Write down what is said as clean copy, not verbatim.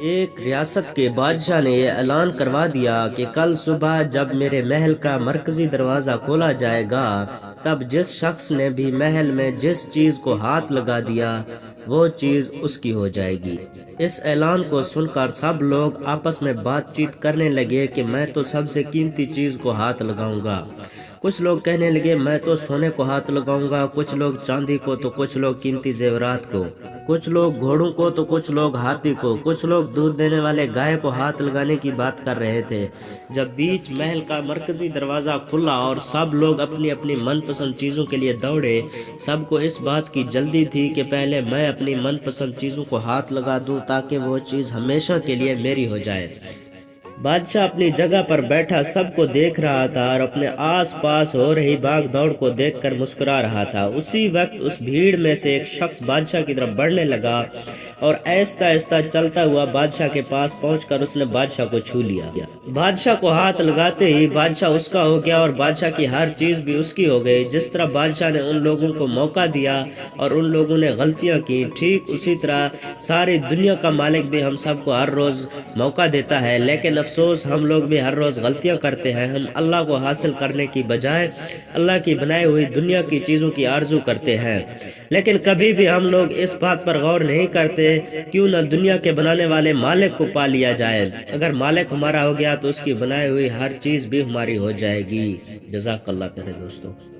ایک ریاست کے بادشاہ نے یہ اعلان کروا دیا کہ کل صبح جب میرے محل کا مرکزی دروازہ کھولا جائے گا، تب جس شخص نے بھی محل میں جس چیز کو ہاتھ لگا دیا وہ چیز اس کی ہو جائے گی۔ اس اعلان کو سن کر سب لوگ آپس میں بات چیت کرنے لگے کہ میں تو سب سے قیمتی چیز کو ہاتھ لگاؤں گا۔ کچھ لوگ کہنے لگے میں تو سونے کو ہاتھ لگاؤں گا، کچھ لوگ چاندی کو، تو کچھ لوگ قیمتی زیورات کو، کچھ لوگ گھوڑوں کو، تو کچھ لوگ ہاتھی کو، کچھ لوگ دودھ دینے والے گائے کو ہاتھ لگانے کی بات کر رہے تھے۔ جب بیچ محل کا مرکزی دروازہ کھلا اور سب لوگ اپنی اپنی من پسند چیزوں کے لیے دوڑے، سب کو اس بات کی جلدی تھی کہ پہلے میں اپنی من پسند چیزوں کو ہاتھ لگا دوں تاکہ وہ چیز ہمیشہ کے لیے میری ہو جائے۔ بادشاہ اپنی جگہ پر بیٹھا سب کو دیکھ رہا تھا اور اپنے آس پاس ہو رہی بھاگ دوڑ کو دیکھ کر مسکرا رہا تھا۔ اسی وقت اس بھیڑ میں سے ایک شخص بادشاہ کی طرف بڑھنے لگا اور آہستہ آہستہ چلتا ہوا بادشاہ کے پاس پہنچ کر اس نے بادشاہ کو چھو لیا۔ بادشاہ کو ہاتھ لگاتے ہی بادشاہ اس کا ہو گیا اور بادشاہ کی ہر چیز بھی اس کی ہو گئی۔ جس طرح بادشاہ نے ان لوگوں کو موقع دیا اور ان لوگوں نے غلطیاں کی، ٹھیک اسی طرح ساری دنیا کا مالک بھی ہم سب کو ہر روز موقع دیتا ہے، لیکن افسوس ہم لوگ بھی ہر روز غلطیاں کرتے ہیں۔ ہم اللہ کو حاصل کرنے کی بجائے اللہ کی بنائی ہوئی دنیا کی چیزوں کی آرزو کرتے ہیں، لیکن کبھی بھی ہم لوگ اس بات پر غور نہیں کرتے کیوں نہ دنیا کے بنانے والے مالک کو پا لیا جائے۔ اگر مالک ہمارا ہو گیا تو اس کی بنائی ہوئی ہر چیز بھی ہماری ہو جائے گی۔ جزاک اللہ میرے دوستوں۔